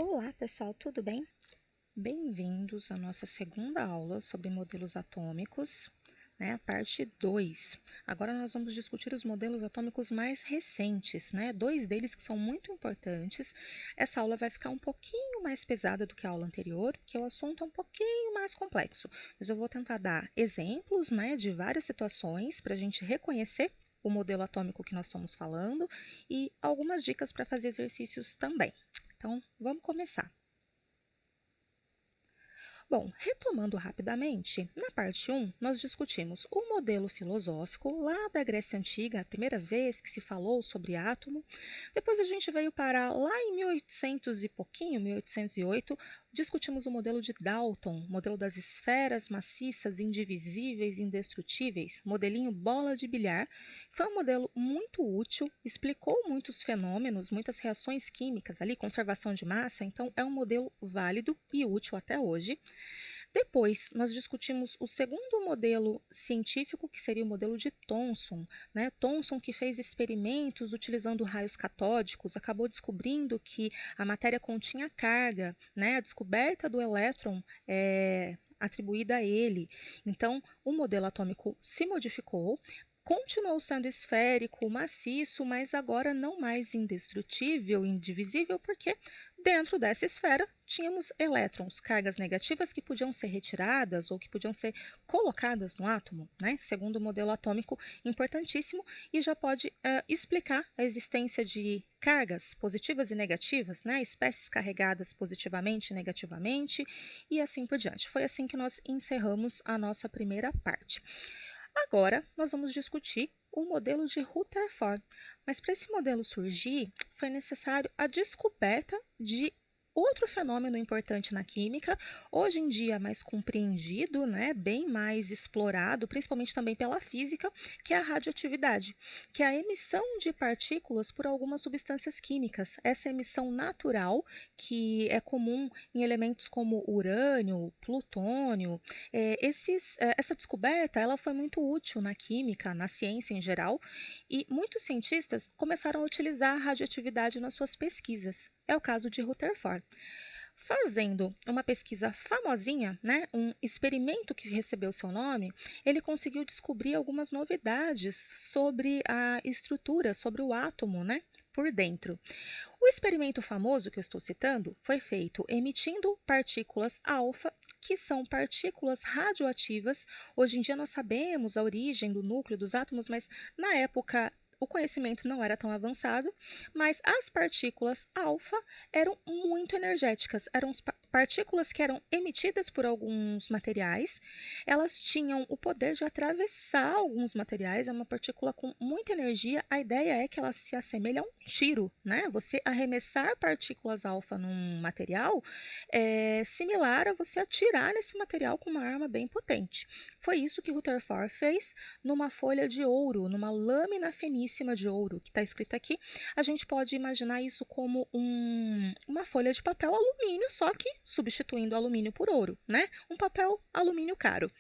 Olá, pessoal, tudo bem? Bem-vindos à nossa segunda aula sobre modelos atômicos, a parte 2. Agora nós vamos discutir os modelos atômicos mais recentes, dois deles que são muito importantes. Essa aula vai ficar um pouquinho mais pesada do que a aula anterior, porque o assunto é um pouquinho mais complexo, mas eu vou tentar dar exemplos, de várias situações para a gente reconhecer o modelo atômico que nós estamos falando e algumas dicas para fazer exercícios também. Então, vamos começar. Bom, retomando rapidamente, na parte 1, nós discutimos o modelo filosófico lá da Grécia Antiga, a primeira vez que se falou sobre átomo. Depois a gente veio parar lá em 1800 e pouquinho, 1808, discutimos o modelo de Dalton, modelo das esferas maciças, indivisíveis, indestrutíveis, modelinho bola de bilhar. Foi um modelo muito útil, explicou muitos fenômenos, muitas reações químicas ali, conservação de massa, então é um modelo válido e útil até hoje. Depois, nós discutimos o segundo modelo científico, que seria o modelo de Thomson. Thomson, que fez experimentos utilizando raios catódicos, acabou descobrindo que a matéria continha carga, a descoberta do elétron atribuída a ele. Então, o modelo atômico se modificou, continuou sendo esférico, maciço, mas agora não mais indestrutível, indivisível, porque dentro dessa esfera tínhamos elétrons, cargas negativas que podiam ser retiradas ou que podiam ser colocadas no átomo, segundo o modelo atômico importantíssimo, e já pode explicar a existência de cargas positivas e negativas, espécies carregadas positivamente e negativamente, e assim por diante. Foi assim que nós encerramos a nossa primeira parte. Agora, nós vamos discutir o modelo de Rutherford, mas para esse modelo surgir, foi necessário a descoberta de outro fenômeno importante na química, hoje em dia mais compreendido, bem mais explorado, principalmente também pela física, que é a radioatividade, que é a emissão de partículas por algumas substâncias químicas. Essa emissão natural, que é comum em elementos como urânio, plutônio, essa descoberta ela foi muito útil na química, na ciência em geral, e muitos cientistas começaram a utilizar a radioatividade nas suas pesquisas. É o caso de Rutherford. Fazendo uma pesquisa famosinha, um experimento que recebeu seu nome, ele conseguiu descobrir algumas novidades sobre a estrutura, sobre o átomo, por dentro. O experimento famoso que eu estou citando foi feito emitindo partículas alfa, que são partículas radioativas. Hoje em dia nós sabemos a origem do núcleo dos átomos, mas na época o conhecimento não era tão avançado, mas as partículas alfa eram muito energéticas, eram partículas que eram emitidas por alguns materiais, elas tinham o poder de atravessar alguns materiais, é uma partícula com muita energia, a ideia é que ela se assemelha a um tiro, Você arremessar partículas alfa num material é similar a você atirar nesse material com uma arma bem potente. Foi isso que Rutherford fez numa folha de ouro, numa lâmina finíssima de ouro, que está escrita aqui. A gente pode imaginar isso como uma folha de papel alumínio, só que substituindo alumínio por ouro, Um papel alumínio caro. O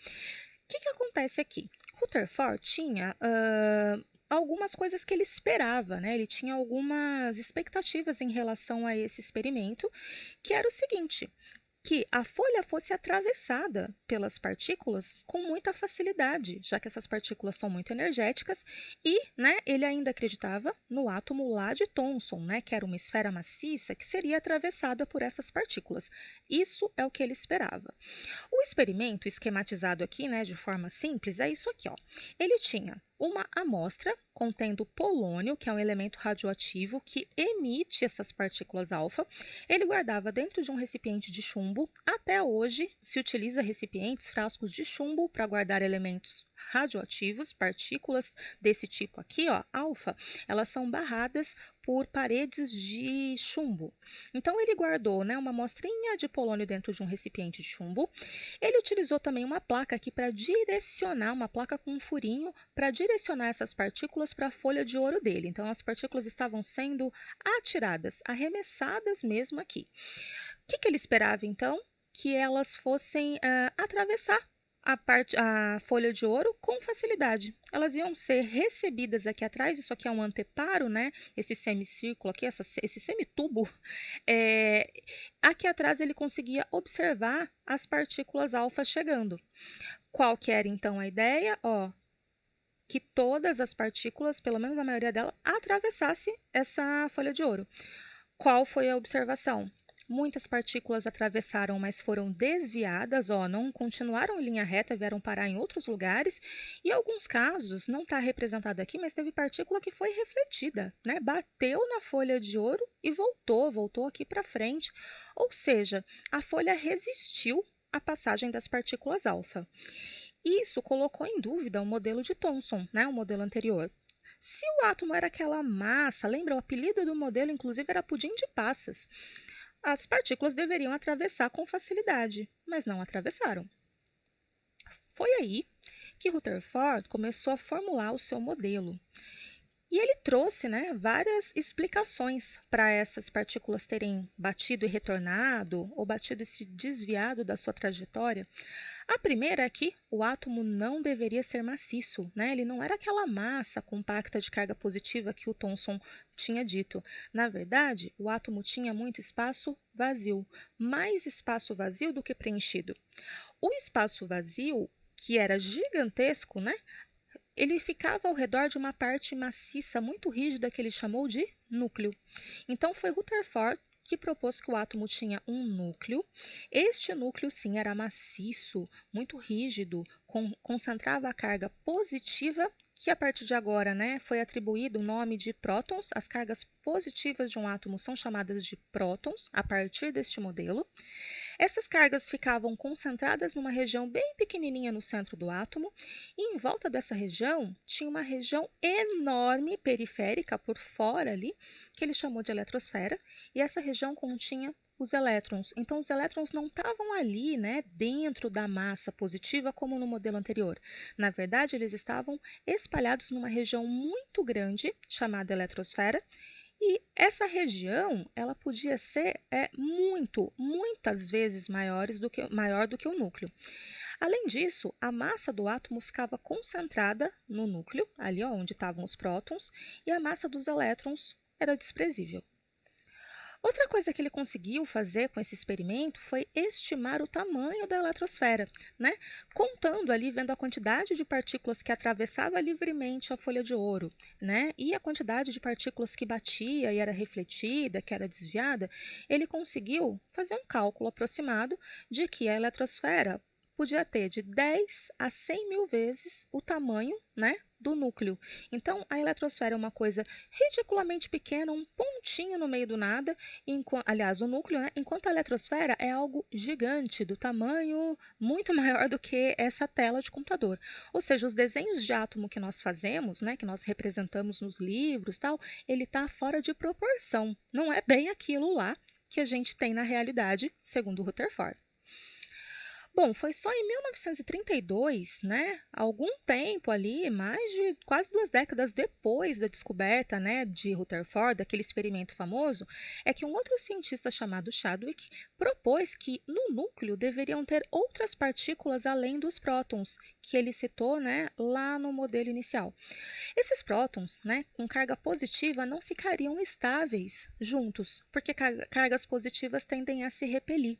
que acontece aqui? Rutherford tinha algumas coisas que ele esperava, Ele tinha algumas expectativas em relação a esse experimento, que era o seguinte: que a folha fosse atravessada pelas partículas com muita facilidade, já que essas partículas são muito energéticas, e ele ainda acreditava no átomo lá de Thomson, que era uma esfera maciça que seria atravessada por essas partículas. Isso é o que ele esperava. O experimento, esquematizado aqui de forma simples, é isso aqui. Ó. Ele tinha uma amostra contendo polônio, que é um elemento radioativo que emite essas partículas alfa. Ele guardava dentro de um recipiente de chumbo. Até hoje se utiliza recipientes, frascos de chumbo para guardar elementos radioativos, partículas desse tipo aqui, ó, alfa, elas são barradas por paredes de chumbo. Então ele guardou uma amostrinha de polônio dentro de um recipiente de chumbo. Ele utilizou também uma placa aqui para direcionar, uma placa com um furinho, para direcionar essas partículas para a folha de ouro dele. Então as partículas estavam sendo atiradas, arremessadas mesmo aqui. O que ele esperava então? Que elas fossem atravessar a folha de ouro com facilidade. Elas iam ser recebidas aqui atrás, isso aqui é um anteparo, né? Esse semicírculo aqui, esse semitubo, é, aqui atrás ele conseguia observar as partículas alfa chegando. Qual que era então a ideia? Ó, que todas as partículas, pelo menos a maioria delas, atravessasse essa folha de ouro. Qual foi a observação? Muitas partículas atravessaram, mas foram desviadas, ó, não continuaram em linha reta, vieram parar em outros lugares. E em alguns casos, não está representado aqui, mas teve partícula que foi refletida, né? Bateu na folha de ouro e voltou aqui para frente. Ou seja, a folha resistiu à passagem das partículas alfa. Isso colocou em dúvida o modelo de Thomson, né, o modelo anterior. Se o átomo era aquela massa, lembra, o apelido do modelo inclusive era pudim de passas, as partículas deveriam atravessar com facilidade, mas não atravessaram. Foi aí que Rutherford começou a formular o seu modelo. E ele trouxe, né, várias explicações para essas partículas terem batido e retornado, ou batido e se desviado da sua trajetória. A primeira é que o átomo não deveria ser maciço, né? Ele não era aquela massa compacta de carga positiva que o Thomson tinha dito. Na verdade, o átomo tinha muito espaço vazio, mais espaço vazio do que preenchido. O espaço vazio, que era gigantesco, né? Ele ficava ao redor de uma parte maciça muito rígida que ele chamou de núcleo. Então foi Rutherford que propôs que o átomo tinha um núcleo. Este núcleo, sim, era maciço, muito rígido, concentrava a carga positiva, que a partir de agora, né, foi atribuído o nome de prótons. As cargas positivas de um átomo são chamadas de prótons a partir deste modelo. Essas cargas ficavam concentradas numa região bem pequenininha no centro do átomo, e em volta dessa região tinha uma região enorme periférica por fora ali, que ele chamou de eletrosfera, e essa região continha os elétrons. Então, os elétrons não estavam ali, né, dentro da massa positiva como no modelo anterior. Na verdade, eles estavam espalhados numa região muito grande chamada eletrosfera. E essa região, ela podia ser muitas vezes maior do que o núcleo. Além disso, a massa do átomo ficava concentrada no núcleo, ali onde estavam os prótons, e a massa dos elétrons era desprezível. Outra coisa que ele conseguiu fazer com esse experimento foi estimar o tamanho da eletrosfera, né? Contando ali, vendo a quantidade de partículas que atravessava livremente a folha de ouro, né? E a quantidade de partículas que batia e era refletida, que era desviada, ele conseguiu fazer um cálculo aproximado de que a eletrosfera podia ter de 10 a 100 mil vezes o tamanho, né, do núcleo. Então, a eletrosfera é uma coisa ridiculamente pequena, um pontinho no meio do nada, aliás, o núcleo, né, enquanto a eletrosfera é algo gigante, do tamanho muito maior do que essa tela de computador. Ou seja, os desenhos de átomo que nós fazemos, né, que nós representamos nos livros, tal, ele está fora de proporção. Não é bem aquilo lá que a gente tem na realidade, segundo Rutherford. Bom, foi só em 1932, né, algum tempo ali, mais de quase 2 décadas depois da descoberta, né, de Rutherford, daquele experimento famoso, é que um outro cientista chamado Chadwick propôs que no núcleo deveriam ter outras partículas além dos prótons, que ele citou, né, lá no modelo inicial. Esses prótons, né, com carga positiva, não ficariam estáveis juntos, porque cargas positivas tendem a se repelir.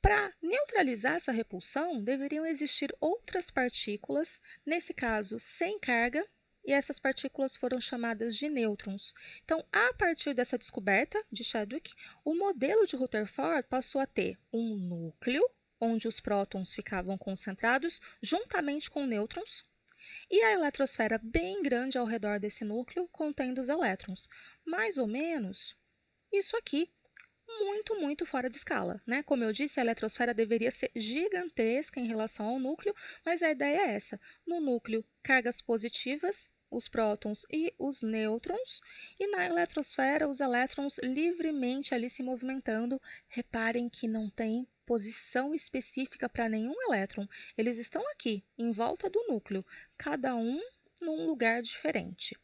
Para neutralizar essa repulsão, deveriam existir outras partículas, nesse caso sem carga, e essas partículas foram chamadas de nêutrons. Então, a partir dessa descoberta de Chadwick, o modelo de Rutherford passou a ter um núcleo, onde os prótons ficavam concentrados juntamente com nêutrons, e a eletrosfera bem grande ao redor desse núcleo, contendo os elétrons. Mais ou menos isso aqui, muito fora de escala, né? Como eu disse, a eletrosfera deveria ser gigantesca em relação ao núcleo, mas a ideia é essa. No núcleo, cargas positivas, os prótons e os nêutrons, e na eletrosfera, os elétrons livremente ali se movimentando. Reparem que não tem posição específica para nenhum elétron. Eles estão aqui, em volta do núcleo, cada um num lugar diferente.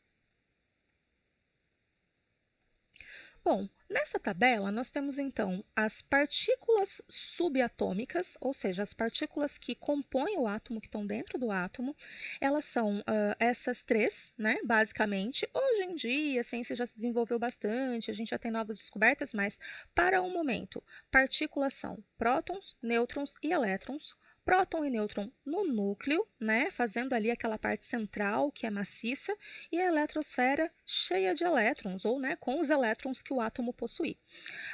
Bom, Nessa tabela, nós temos então as partículas subatômicas, ou seja, as partículas que compõem o átomo, que estão dentro do átomo. Elas são essas três, né, basicamente. Hoje em dia, a ciência já se desenvolveu bastante, a gente já tem novas descobertas, mas para o momento, partículas são prótons, nêutrons e elétrons. Próton e nêutron no núcleo, né, fazendo ali aquela parte central que é maciça, e a eletrosfera cheia de elétrons, ou né, com os elétrons que o átomo possui.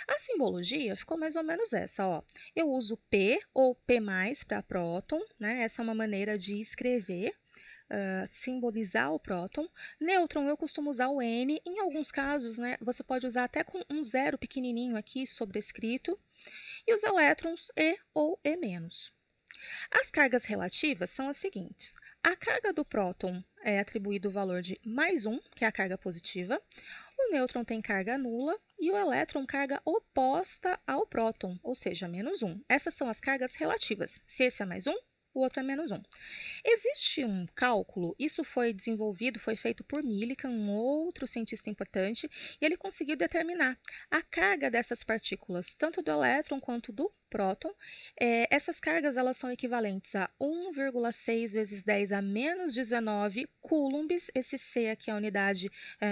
A simbologia ficou mais ou menos essa, ó. Eu uso P ou P+ para próton, né? Essa é uma maneira de escrever. Simbolizar o próton. Nêutron, eu costumo usar o N. Em alguns casos, né, você pode usar até com um zero pequenininho aqui sobrescrito. E os elétrons, E ou E-. As cargas relativas são as seguintes. A carga do próton é atribuído o valor de +1, que é a carga positiva. O nêutron tem carga nula e o elétron carga oposta ao próton, ou seja, -1. Essas são as cargas relativas. Se esse é +1, o outro é -1. Existe um cálculo, isso foi desenvolvido, foi feito por Millikan, um outro cientista importante, e ele conseguiu determinar a carga dessas partículas, tanto do elétron quanto do próton. Essas cargas elas são equivalentes a 1,6 vezes 10 a -19 coulombs. Esse C aqui é a unidade,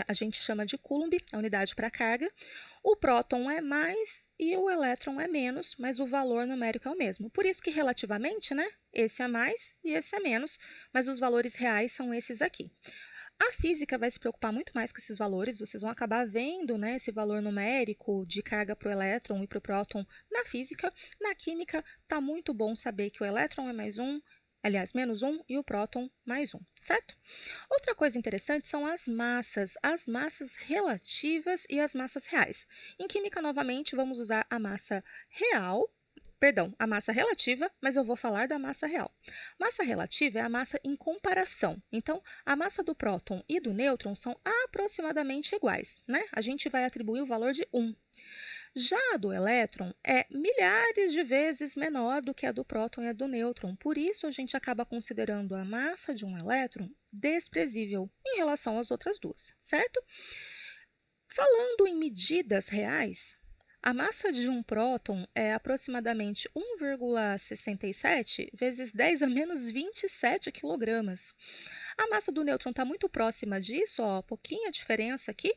a gente chama de coulomb, a unidade para carga. O próton é mais e o elétron é menos, mas o valor numérico é o mesmo. Por isso que relativamente, né, esse é mais e esse é menos, mas os valores reais são esses aqui. A física vai se preocupar muito mais com esses valores, vocês vão acabar vendo, né, esse valor numérico de carga para o elétron e para o próton na física. Na química, está muito bom saber que o elétron é +1, aliás, -1 e o próton +1, certo? Outra coisa interessante são as massas relativas e as massas reais. Em química, novamente, vamos usar a massa real, perdão, a massa relativa, mas eu vou falar da massa real. Massa relativa é a massa em comparação. Então, a massa do próton e do nêutron são aproximadamente iguais, né? A gente vai atribuir o valor de 1. Já a do elétron é milhares de vezes menor do que a do próton e a do nêutron. Por isso, a gente acaba considerando a massa de um elétron desprezível em relação às outras duas, certo? Falando em medidas reais, a massa de um próton é aproximadamente 1,67 vezes 10 a menos 27 quilogramas. A massa do nêutron está muito próxima disso, ó, pouquinha diferença aqui.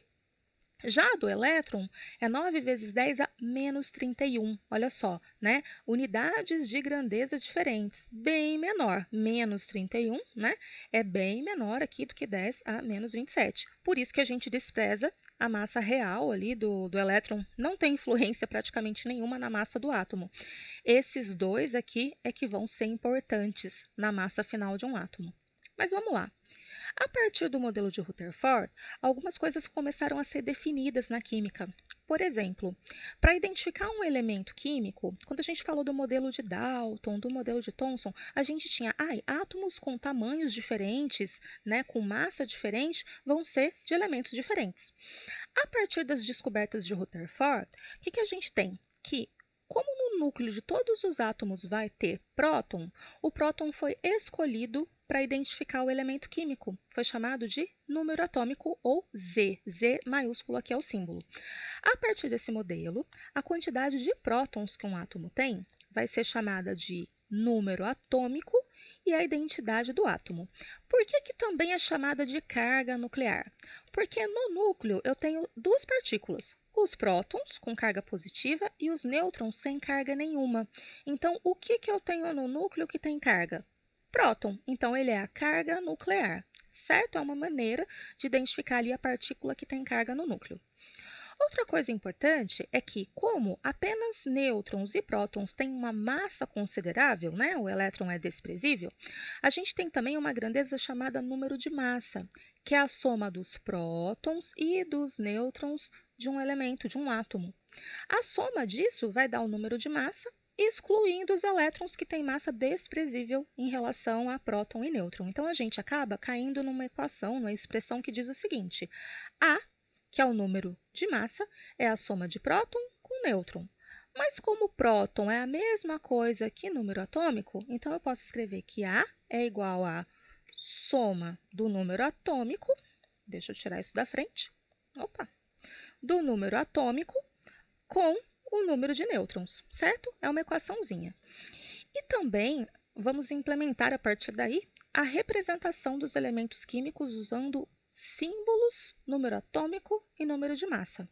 Já a do elétron é 9 vezes 10 a menos 31. Olha só, né? Unidades de grandeza diferentes, bem menor. Menos 31, né? É bem menor aqui do que 10 a menos 27. Por isso que a gente despreza a massa real ali do elétron. Não tem influência praticamente nenhuma na massa do átomo. Esses dois aqui é que vão ser importantes na massa final de um átomo. Mas vamos lá. A partir do modelo de Rutherford, algumas coisas começaram a ser definidas na química. Por exemplo, para identificar um elemento químico, quando a gente falou do modelo de Dalton, do modelo de Thomson, a gente tinha átomos com tamanhos diferentes, né, com massa diferente, vão ser de elementos diferentes. A partir das descobertas de Rutherford, o que a gente tem? Que como no núcleo de todos os átomos vai ter próton, o próton foi escolhido para identificar o elemento químico. Foi chamado de número atômico ou Z. Z maiúsculo aqui é o símbolo. A partir desse modelo, a quantidade de prótons que um átomo tem vai ser chamada de número atômico e a identidade do átomo. Por que também é chamada de carga nuclear? Porque no núcleo eu tenho duas partículas, os prótons com carga positiva e os nêutrons sem carga nenhuma. Então, o que eu tenho no núcleo que tem carga? Próton. Então, ele é a carga nuclear, certo? É uma maneira de identificar ali a partícula que tem carga no núcleo. Outra coisa importante é que, como apenas nêutrons e prótons têm uma massa considerável, né, o elétron é desprezível, a gente tem também uma grandeza chamada número de massa, que é a soma dos prótons e dos nêutrons de um elemento, de um átomo. A soma disso vai dar o número de massa, excluindo os elétrons que têm massa desprezível em relação a próton e nêutron. Então, a gente acaba caindo numa equação, numa expressão que diz o seguinte: A, que é o número de massa, é a soma de próton com nêutron. Mas como próton é a mesma coisa que número atômico, então eu posso escrever que A é igual a soma do número atômico, deixa eu tirar isso da frente, do número atômico com o número de nêutrons, certo? É uma equaçãozinha. E também vamos implementar a partir daí a representação dos elementos químicos usando símbolos, número atômico e número de massa.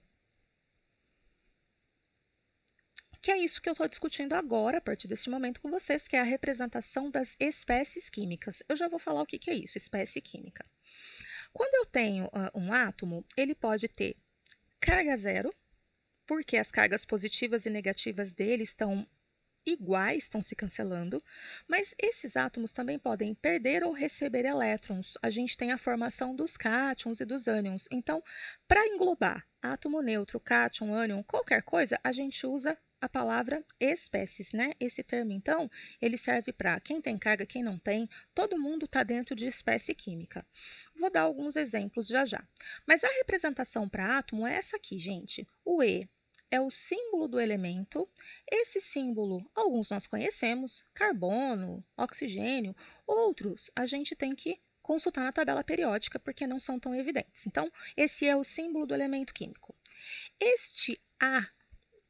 Que é isso que eu estou discutindo agora, a partir desse momento com vocês, que é a representação das espécies químicas. Eu já vou falar o que é isso, espécie química. Quando eu tenho um átomo, ele pode ter carga zero, porque as cargas positivas e negativas dele estão iguais, estão se cancelando, mas esses átomos também podem perder ou receber elétrons. A gente tem a formação dos cátions e dos ânions. Então, para englobar átomo neutro, cátion, ânion, qualquer coisa, a gente usa a palavra espécies, né? Esse termo, então, ele serve para quem tem carga, quem não tem, todo mundo está dentro de espécie química. Vou dar alguns exemplos já já. Mas a representação para átomo é essa aqui, gente. O E é o símbolo do elemento. Esse símbolo, alguns nós conhecemos, carbono, oxigênio, outros a gente tem que consultar na tabela periódica porque não são tão evidentes. Então, esse é o símbolo do elemento químico. Este A,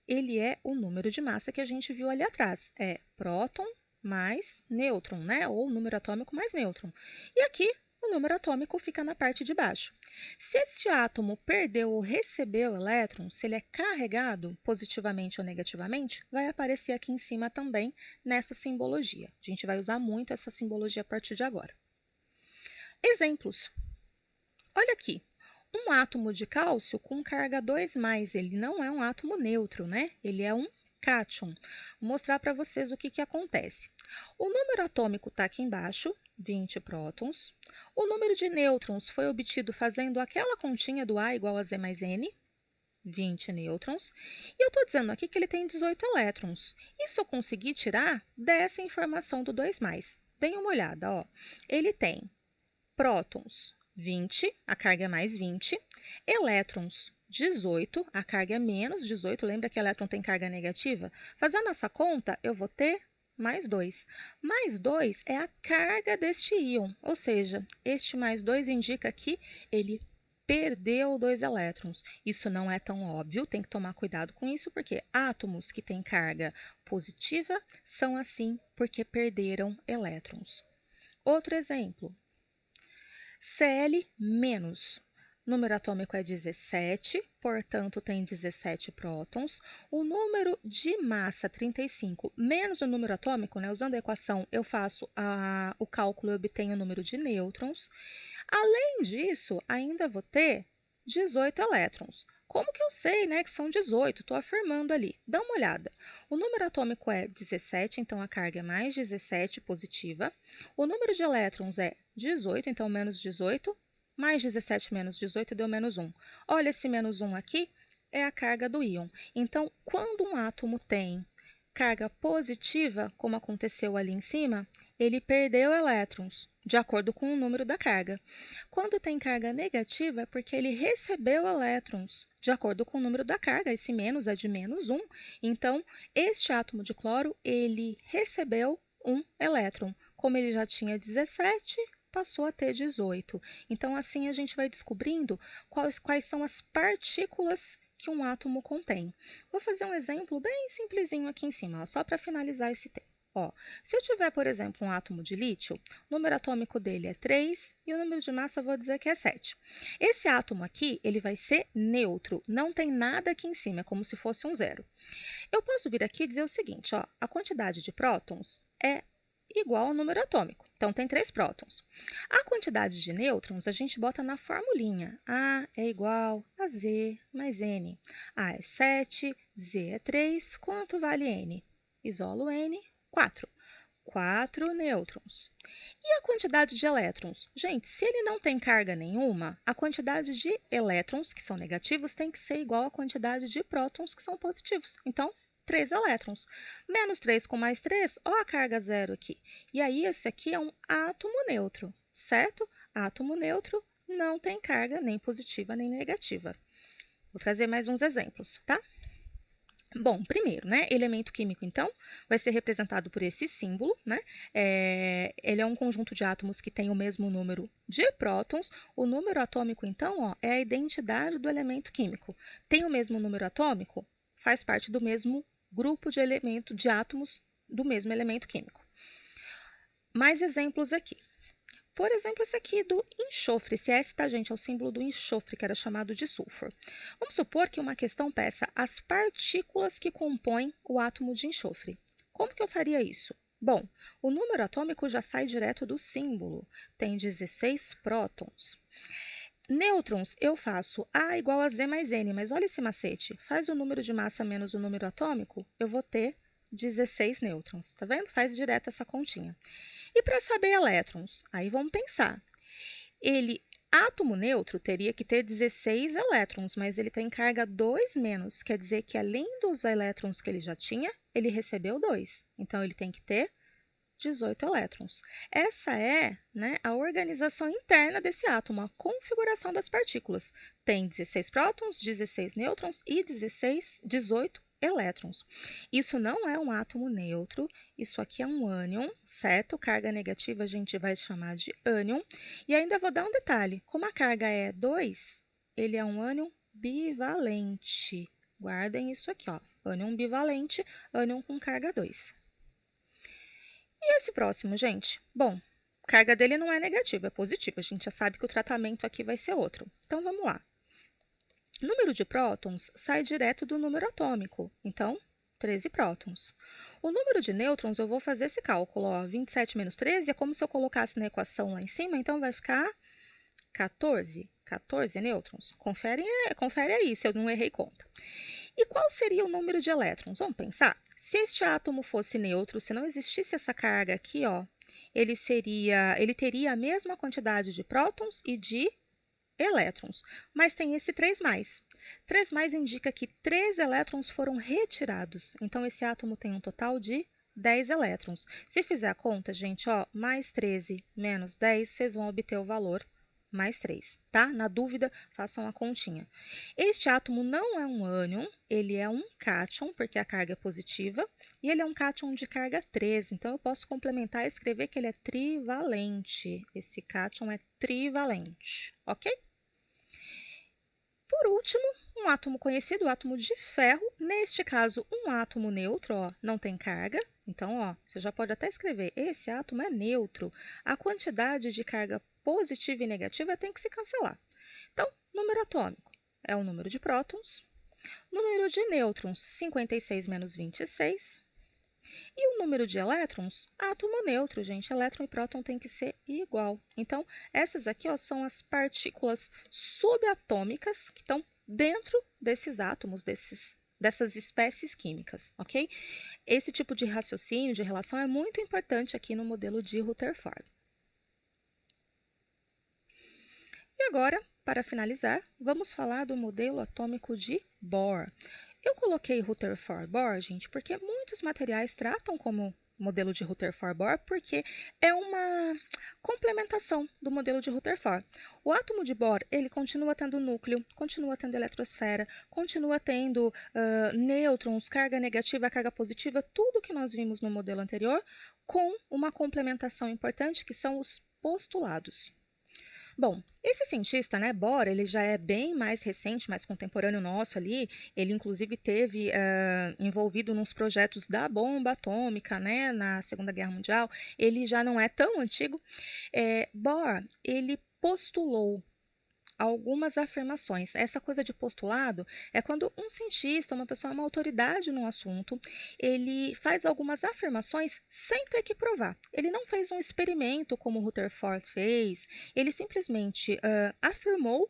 ele é o número de massa que a gente viu ali atrás. É próton mais nêutron, né? Ou número atômico mais nêutron. E aqui o número atômico fica na parte de baixo. Se este átomo perdeu ou recebeu elétrons, se ele é carregado positivamente ou negativamente, vai aparecer aqui em cima também nessa simbologia. A gente vai usar muito essa simbologia a partir de agora. Exemplos. Olha aqui. Um átomo de cálcio com carga 2+, ele não é um átomo neutro, né? Ele é um cátion. Vou mostrar para vocês o que acontece. O número atômico está aqui embaixo, 20 prótons. O número de nêutrons foi obtido fazendo aquela continha do A igual a Z mais N, 20 nêutrons. E eu estou dizendo aqui que ele tem 18 elétrons. Isso eu consegui tirar dessa informação do 2+. Deem uma olhada, ó. Ele tem prótons 20, a carga é mais 20, elétrons 18, a carga é menos 18, lembra que elétron tem carga negativa? Fazendo essa conta, eu vou ter mais 2. Mais 2 é a carga deste íon, ou seja, este mais 2 indica que ele perdeu 2 elétrons. Isso não é tão óbvio, tem que tomar cuidado com isso, porque átomos que têm carga positiva são assim porque perderam elétrons. Outro exemplo. Cl-, número atômico é 17, portanto tem 17 prótons. O número de massa 35 menos o número atômico, né, usando a equação, eu faço o cálculo e obtenho o número de nêutrons. Além disso, ainda vou ter 18 elétrons. Como que eu sei, né, que são 18? Estou afirmando ali. Dá uma olhada. O número atômico é 17, então a carga é mais 17 positiva. O número de elétrons é 18, então menos 18. Mais 17 menos 18 deu menos 1. Olha, esse menos 1 aqui é a carga do íon. Então, quando um átomo tem carga positiva, como aconteceu ali em cima, ele perdeu elétrons, de acordo com o número da carga. Quando tem carga negativa, é porque ele recebeu elétrons, de acordo com o número da carga. Esse menos é de menos 1. Então, este átomo de cloro, ele recebeu um elétron. Como ele já tinha 17, passou a ter 18. Então, assim a gente vai descobrindo quais são as partículas que um átomo contém. Vou fazer um exemplo bem simplesinho aqui em cima, ó, só para finalizar esse tema. Ó, se eu tiver, por exemplo, um átomo de lítio, o número atômico dele é 3 e o número de massa eu vou dizer que é 7. Esse átomo aqui, ele vai ser neutro, não tem nada aqui em cima, é como se fosse um zero. Eu posso vir aqui e dizer o seguinte, ó, a quantidade de prótons é igual ao número atômico. Então, tem 3 prótons. A quantidade de nêutrons a gente bota na formulinha. A é igual a Z mais N. A é 7, Z é 3. Quanto vale N? Isolo N, 4. 4 nêutrons. E a quantidade de elétrons? Gente, se ele não tem carga nenhuma, a quantidade de elétrons, que são negativos, tem que ser igual à quantidade de prótons, que são positivos. Então, 3 elétrons. Menos 3 com mais 3, ó a carga zero aqui. E aí, esse aqui é um átomo neutro, certo? Átomo neutro não tem carga nem positiva nem negativa. Vou trazer mais uns exemplos, tá? Bom, primeiro, né, elemento químico, então, vai ser representado por esse símbolo, né? Ele é um conjunto de átomos que tem o mesmo número de prótons. O número atômico, então, ó, é a identidade do elemento químico. Tem o mesmo número atômico? faz parte do mesmo grupo de elemento de átomos do mesmo elemento químico. Mais exemplos aqui. Por exemplo, esse aqui do enxofre. Esse S, tá, gente? É o símbolo do enxofre, que era chamado de sulfur. Vamos supor que uma questão peça as partículas que compõem o átomo de enxofre. Como que eu faria isso? Bom, o número atômico já sai direto do símbolo. Tem 16 prótons. Nêutrons, eu faço A igual a Z mais N, mas olha esse macete. Faz o número de massa menos o número atômico, eu vou ter 16 nêutrons. Tá vendo? Faz direto essa continha. E para saber elétrons, aí vamos pensar. Átomo neutro teria que ter 16 elétrons, mas ele tem carga 2 menos, quer dizer que além dos elétrons que ele já tinha, ele recebeu 2. Então ele tem que ter 18 elétrons. Essa é, né, a organização interna desse átomo, a configuração das partículas. Tem 16 prótons, 16 nêutrons e 18 elétrons. Isso não é um átomo neutro, isso aqui é um ânion, certo? Carga negativa a gente vai chamar de ânion. E ainda vou dar um detalhe, como a carga é 2, ele é um ânion bivalente. Guardem isso aqui, ó. Ânion bivalente, ânion com carga 2. E esse próximo, gente? Bom, a carga dele não é negativa, é positiva. A gente já sabe que o tratamento aqui vai ser outro. Então, vamos lá. O número de prótons sai direto do número atômico. Então, 13 prótons. O número de nêutrons, eu vou fazer esse cálculo. Ó, 27 menos 13 é como se eu colocasse na equação lá em cima, então vai ficar 14. 14 nêutrons. Confere aí se eu não errei conta. E qual seria o número de elétrons? Vamos pensar? Se este átomo fosse neutro, se não existisse essa carga aqui, ó, ele teria a mesma quantidade de prótons e de elétrons, mas tem esse 3+. 3+ indica que 3 elétrons foram retirados, então esse átomo tem um total de 10 elétrons. Se fizer a conta, gente, ó, mais 13 menos 10, vocês vão obter o valor mais 3, tá? Na dúvida, façam a continha. Este átomo não é um ânion, ele é um cátion, porque a carga é positiva, e ele é um cátion de carga 3, então eu posso complementar e escrever que ele é trivalente. Esse cátion é trivalente, ok? Por último, um átomo conhecido, o átomo de ferro, neste caso, um átomo neutro, ó, não tem carga, então, ó, você já pode até escrever, esse átomo é neutro, a quantidade de carga positiva e negativa tem que se cancelar. Então, número atômico é o número de prótons, número de nêutrons, 56 menos 26, e o número de elétrons, átomo neutro, gente, elétron e próton tem que ser igual. Então, essas aqui, ó, são as partículas subatômicas que estão dentro desses átomos, dessas espécies químicas, ok? Esse tipo de raciocínio, de relação, é muito importante aqui no modelo de Rutherford. E agora, para finalizar, vamos falar do modelo atômico de Bohr. Eu coloquei Rutherford-Bohr, gente, porque muitos materiais tratam como modelo de Rutherford-Bohr, porque é uma complementação do modelo de Rutherford. O átomo de Bohr, ele continua tendo núcleo, continua tendo eletrosfera, continua tendo nêutrons, carga negativa, carga positiva, tudo que nós vimos no modelo anterior, com uma complementação importante, que são os postulados. Bom, esse cientista, né, Bohr, ele já é bem mais recente, mais contemporâneo nosso ali. Ele, inclusive, teve envolvido nos projetos da bomba atômica, né, na Segunda Guerra Mundial. Ele já não é tão antigo. Bohr, ele postulou algumas afirmações. Essa coisa de postulado é quando um cientista, uma pessoa, uma autoridade no assunto, ele faz algumas afirmações sem ter que provar. Ele não fez um experimento como o Rutherford fez, ele simplesmente afirmou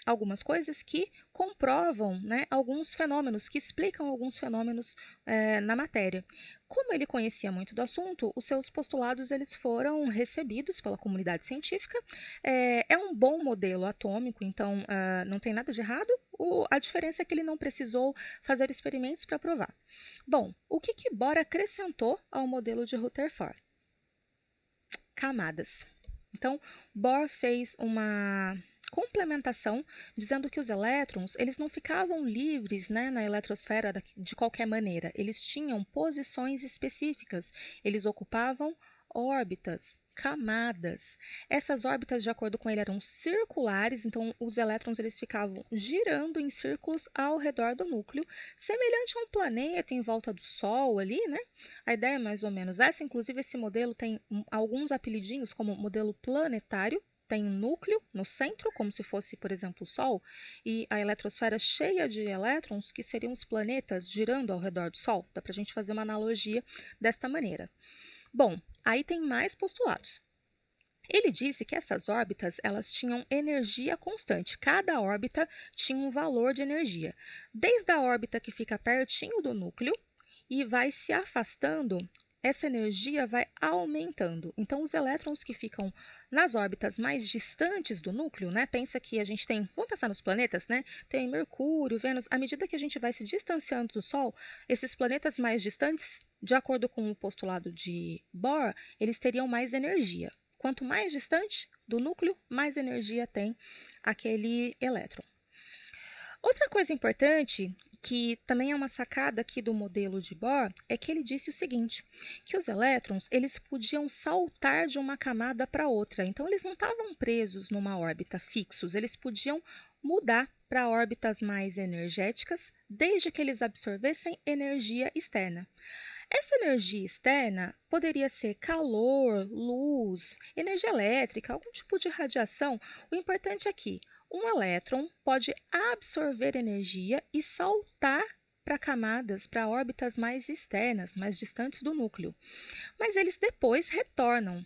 algumas coisas que comprovam, né, alguns fenômenos, que explicam alguns fenômenos na matéria. Como ele conhecia muito do assunto, os seus postulados eles foram recebidos pela comunidade científica. É um bom modelo atômico, então não tem nada de errado. A diferença é que ele não precisou fazer experimentos para provar. Bom, o que Bohr acrescentou ao modelo de Rutherford? Camadas. Então, Bohr fez uma complementação dizendo que os elétrons eles não ficavam livres, né, na eletrosfera de qualquer maneira. Eles tinham posições específicas. Eles ocupavam órbitas, camadas. Essas órbitas, de acordo com ele, eram circulares, então os elétrons eles ficavam girando em círculos ao redor do núcleo, semelhante a um planeta em volta do Sol ali, né? A ideia é mais ou menos essa, inclusive esse modelo tem alguns apelidinhos, como modelo planetário. Tem um núcleo no centro, como se fosse, por exemplo, o Sol, e a eletrosfera cheia de elétrons, que seriam os planetas girando ao redor do Sol. Dá para a gente fazer uma analogia desta maneira. Bom, aí tem mais postulados. Ele disse que essas órbitas elas tinham energia constante. Cada órbita tinha um valor de energia. Desde a órbita que fica pertinho do núcleo e vai se afastando, essa energia vai aumentando. Então, os elétrons que ficam nas órbitas mais distantes do núcleo, né? Pensa que a gente tem, vamos pensar nos planetas, né? Tem Mercúrio, Vênus. À medida que a gente vai se distanciando do Sol, esses planetas mais distantes, de acordo com o postulado de Bohr, eles teriam mais energia. Quanto mais distante do núcleo, mais energia tem aquele elétron. Outra coisa importante, que também é uma sacada aqui do modelo de Bohr, é que ele disse o seguinte, que os elétrons eles podiam saltar de uma camada para outra. Então, eles não estavam presos numa órbita fixos, eles podiam mudar para órbitas mais energéticas, desde que eles absorvessem energia externa. Essa energia externa poderia ser calor, luz, energia elétrica, algum tipo de radiação. O importante é que um elétron pode absorver energia e saltar para camadas, para órbitas mais externas, mais distantes do núcleo. Mas eles depois retornam.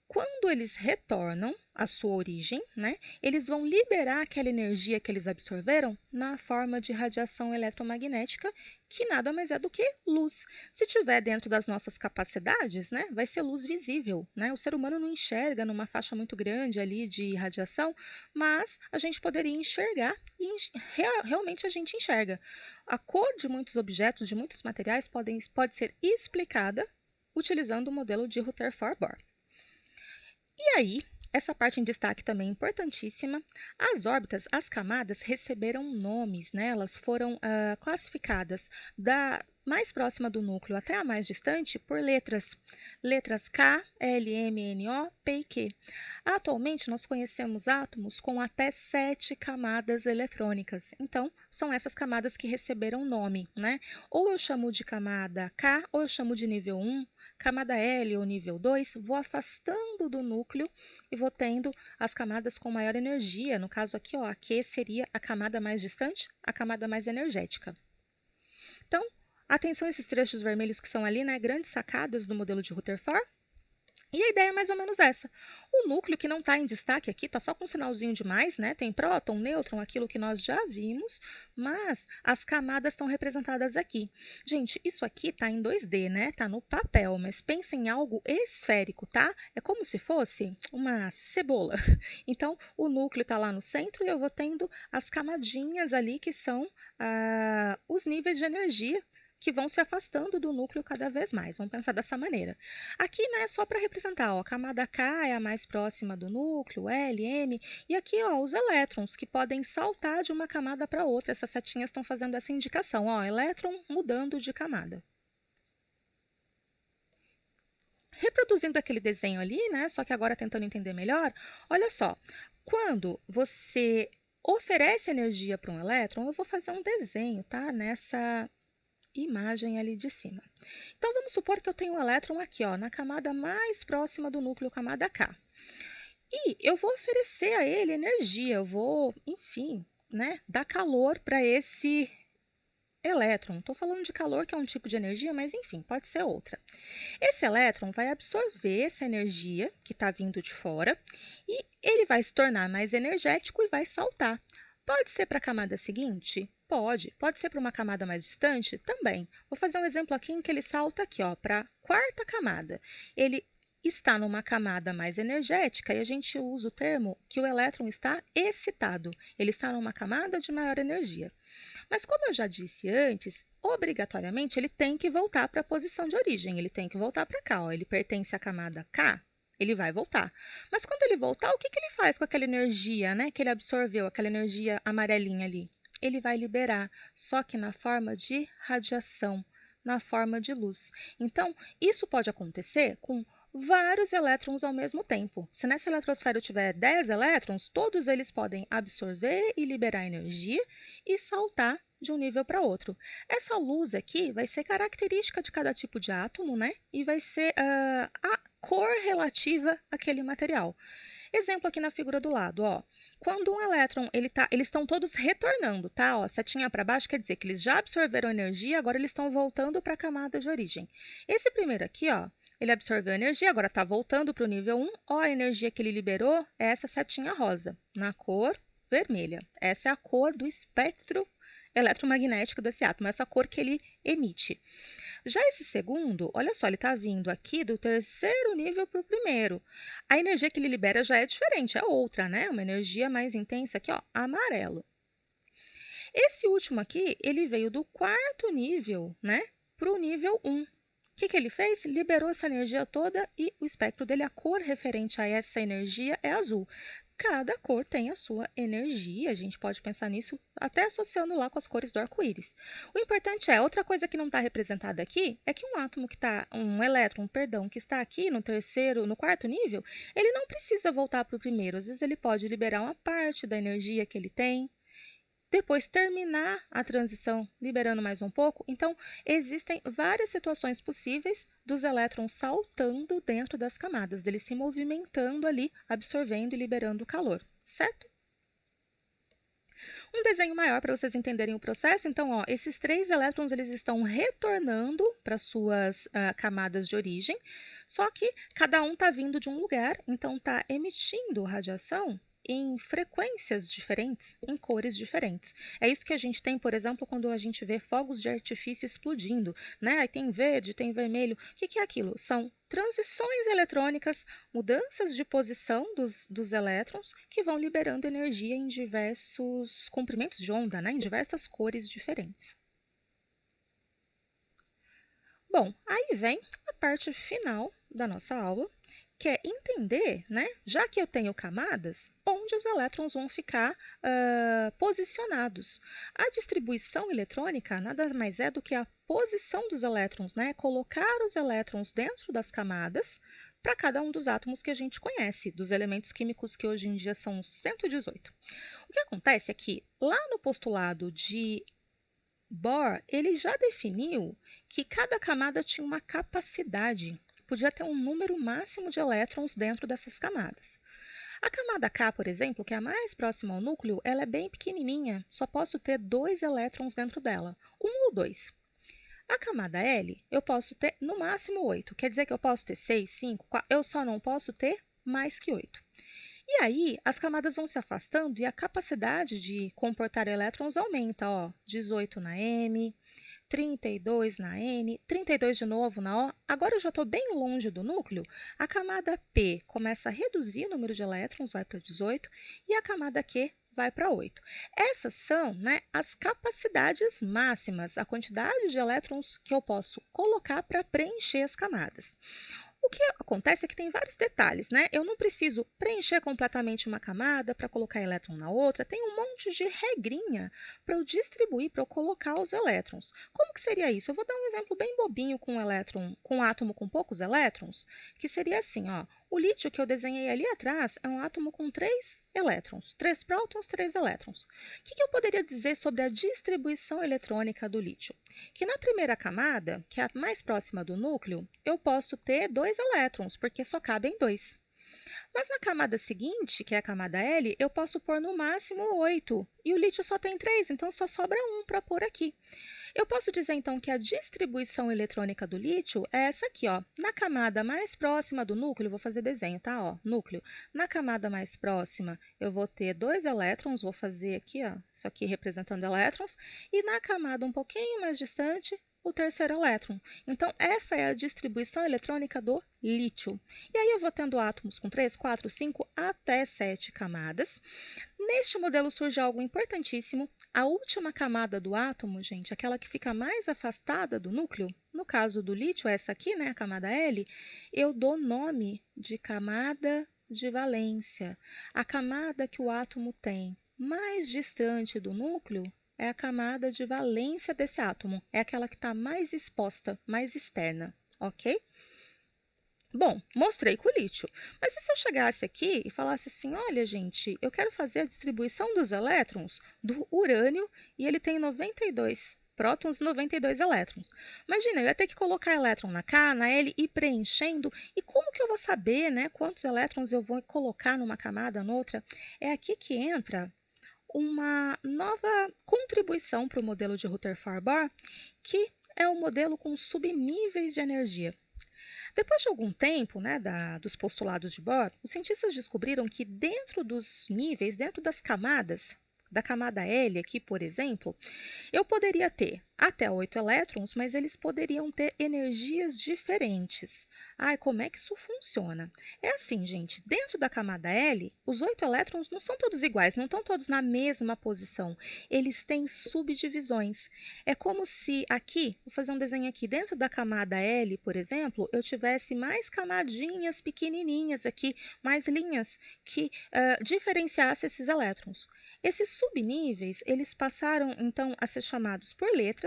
Quando eles retornam à sua origem, né, eles vão liberar aquela energia que eles absorveram na forma de radiação eletromagnética, que nada mais é do que luz. Se estiver dentro das nossas capacidades, né, vai ser luz visível. Né? O ser humano não enxerga numa faixa muito grande ali de radiação, mas a gente poderia enxergar e realmente a gente enxerga. A cor de muitos objetos, de muitos materiais, pode ser explicada utilizando o modelo de Rutherford-Bohr. E aí, essa parte em destaque também é importantíssima, as órbitas, as camadas receberam nomes, né? Elas foram classificadas da mais próxima do núcleo até a mais distante por letras K, L, M, N, O, P e Q. Atualmente, nós conhecemos átomos com até 7 camadas eletrônicas. Então, são essas camadas que receberam nome, né? Ou eu chamo de camada K, ou eu chamo de nível 1, camada L ou nível 2, vou afastando do núcleo e vou tendo as camadas com maior energia. No caso aqui, ó, a Q seria a camada mais distante, a camada mais energética. Então, atenção a esses trechos vermelhos que são ali, né, grandes sacadas do modelo de Rutherford. E a ideia é mais ou menos essa. O núcleo que não está em destaque aqui, está só com um sinalzinho de mais, né? Tem próton, nêutron, aquilo que nós já vimos, mas as camadas estão representadas aqui. Gente, isso aqui está em 2D, né? Está no papel, mas pense em algo esférico, tá? É como se fosse uma cebola. Então, o núcleo está lá no centro e eu vou tendo as camadinhas ali que são os níveis de energia que vão se afastando do núcleo cada vez mais. Vamos pensar dessa maneira. Aqui, né, só para representar, ó, a camada K é a mais próxima do núcleo, L, M, e aqui, ó, os elétrons que podem saltar de uma camada para outra. Essas setinhas estão fazendo essa indicação, ó, elétron mudando de camada. Reproduzindo aquele desenho ali, né, só que agora tentando entender melhor, olha só, quando você oferece energia para um elétron, eu vou fazer um desenho, tá, nessa imagem ali de cima. Então, vamos supor que eu tenho um elétron aqui, ó, na camada mais próxima do núcleo, camada K. E eu vou oferecer a ele energia, eu vou, enfim, né, dar calor para esse elétron. Estou falando de calor, que é um tipo de energia, mas enfim, pode ser outra. Esse elétron vai absorver essa energia que está vindo de fora e ele vai se tornar mais energético e vai saltar. Pode ser para a camada seguinte? Pode. Pode ser para uma camada mais distante? Também. Vou fazer um exemplo aqui em que ele salta aqui, ó, para a quarta camada. Ele está numa camada mais energética e a gente usa o termo que o elétron está excitado. Ele está numa camada de maior energia. Mas como eu já disse antes, obrigatoriamente ele tem que voltar para a posição de origem. Ele tem que voltar para cá, ó. Ele pertence à camada K, ele vai voltar. Mas quando ele voltar, o que ele faz com aquela energia, né, que ele absorveu, aquela energia amarelinha ali? Ele vai liberar, só que na forma de radiação, na forma de luz. Então, isso pode acontecer com vários elétrons ao mesmo tempo. Se nessa eletrosfera eu tiver 10 elétrons, todos eles podem absorver e liberar energia e saltar de um nível para outro. Essa luz aqui vai ser característica de cada tipo de átomo, né? E vai ser a cor relativa àquele material. Exemplo aqui na figura do lado, ó. Quando um elétron, eles estão todos retornando, tá? Ó, setinha para baixo quer dizer que eles já absorveram energia, agora eles estão voltando para a camada de origem. Esse primeiro aqui, ó, ele absorveu energia, agora está voltando para o nível 1. Ó, a energia que ele liberou é essa setinha rosa, na cor vermelha. Essa é a cor do espectro eletromagnético desse átomo, essa cor que ele emite. Já esse segundo, olha só, ele está vindo aqui do terceiro nível para o primeiro. A energia que ele libera já é diferente, é outra, né? Uma energia mais intensa aqui, ó, amarelo. Esse último aqui, ele veio do quarto nível, né, para o nível 1. O que ele fez? Liberou essa energia toda e o espectro dele, a cor referente a essa energia é azul. Cada cor tem a sua energia, a gente pode pensar nisso até associando lá com as cores do arco-íris. O importante é, outra coisa que não está representada aqui, é que um átomo que está, um elétron, perdão, que está aqui no terceiro, no quarto nível, ele não precisa voltar para o primeiro, às vezes ele pode liberar uma parte da energia que ele tem, depois terminar a transição liberando mais um pouco. Então, existem várias situações possíveis dos elétrons saltando dentro das camadas, deles se movimentando ali, absorvendo e liberando calor, certo? Um desenho maior para vocês entenderem o processo. Então, ó, esses 3 elétrons eles estão retornando para suas camadas de origem, só que cada um está vindo de um lugar, então está emitindo radiação em frequências diferentes, em cores diferentes. É isso que a gente tem, por exemplo, quando a gente vê fogos de artifício explodindo, né? Aí tem verde, tem vermelho. O que é aquilo? São transições eletrônicas, mudanças de posição dos elétrons que vão liberando energia em diversos comprimentos de onda, né? Em diversas cores diferentes. Bom, aí vem a parte final da nossa aula, que é entender, né, já que eu tenho camadas, onde os elétrons vão ficar posicionados. A distribuição eletrônica nada mais é do que a posição dos elétrons, né, colocar os elétrons dentro das camadas para cada um dos átomos que a gente conhece, dos elementos químicos que hoje em dia são 118. O que acontece é que lá no postulado de Bohr, ele já definiu que cada camada tinha uma capacidade, podia ter um número máximo de elétrons dentro dessas camadas. A camada K, por exemplo, que é a mais próxima ao núcleo, ela é bem pequenininha, só posso ter 2 elétrons dentro dela, 1 ou 2. A camada L, eu posso ter no máximo 8, quer dizer que eu posso ter 6, 5, 4, eu só não posso ter mais que 8. E aí, as camadas vão se afastando e a capacidade de comportar elétrons aumenta, ó, 18 na M, 32 na N, 32 de novo na O. Agora eu já estou bem longe do núcleo, a camada P começa a reduzir o número de elétrons, vai para 18, e a camada Q vai para 8. Essas são, né, as capacidades máximas, a quantidade de elétrons que eu posso colocar para preencher as camadas. O que acontece é que tem vários detalhes, né? Eu não preciso preencher completamente uma camada para colocar elétron na outra. Tem um monte de regrinha para eu distribuir, para eu colocar os elétrons. Como que seria isso? Eu vou dar um exemplo bem bobinho com um elétron, com um átomo com poucos elétrons, que seria assim, ó. O lítio que eu desenhei ali atrás é um átomo com 3 elétrons, 3 prótons, 3 elétrons. O que eu poderia dizer sobre a distribuição eletrônica do lítio? Que na primeira camada, que é a mais próxima do núcleo, eu posso ter 2 elétrons, porque só cabem 2. Mas na camada seguinte, que é a camada L, eu posso pôr no máximo 8. E o lítio só tem 3, então só sobra 1 para pôr aqui. Eu posso dizer então que a distribuição eletrônica do lítio é essa aqui, ó. Na camada mais próxima do núcleo, vou fazer desenho, tá? Ó, núcleo. Na camada mais próxima, eu vou ter 2 elétrons, vou fazer aqui, ó, isso aqui representando elétrons, e na camada um pouquinho mais distante, o terceiro elétron. Então, essa é a distribuição eletrônica do lítio. E aí eu vou tendo átomos com 3, 4, 5 até 7 camadas. Neste modelo surge algo importantíssimo. A última camada do átomo, gente, aquela que fica mais afastada do núcleo, no caso do lítio, essa aqui, né, a camada L, eu dou nome de camada de valência. A camada que o átomo tem mais distante do núcleo é a camada de valência desse átomo. É aquela que está mais exposta, mais externa, ok? Bom, mostrei com o lítio. Mas e se eu chegasse aqui e falasse assim, olha, gente, eu quero fazer a distribuição dos elétrons do urânio e ele tem 92 prótons e 92 elétrons. Imagina, eu ia ter que colocar elétron na K, na L e ir preenchendo. E como que eu vou saber, né, quantos elétrons eu vou colocar numa camada, noutra? É aqui que entra uma nova contribuição para o modelo de Rutherford-Bohr, que é o modelo com subníveis de energia. Depois de algum tempo, né, dos postulados de Bohr, os cientistas descobriram que dentro dos níveis, dentro das camadas, da camada L aqui, por exemplo, eu poderia ter até 8 elétrons, mas eles poderiam ter energias diferentes. Ai, como é que isso funciona? É assim, gente, dentro da camada L, os 8 elétrons não são todos iguais, não estão todos na mesma posição. Eles têm subdivisões. É como se aqui, vou fazer um desenho aqui, dentro da camada L, por exemplo, eu tivesse mais camadinhas pequenininhas aqui, mais linhas que diferenciassem esses elétrons. Esses subníveis, eles passaram então a ser chamados por letras,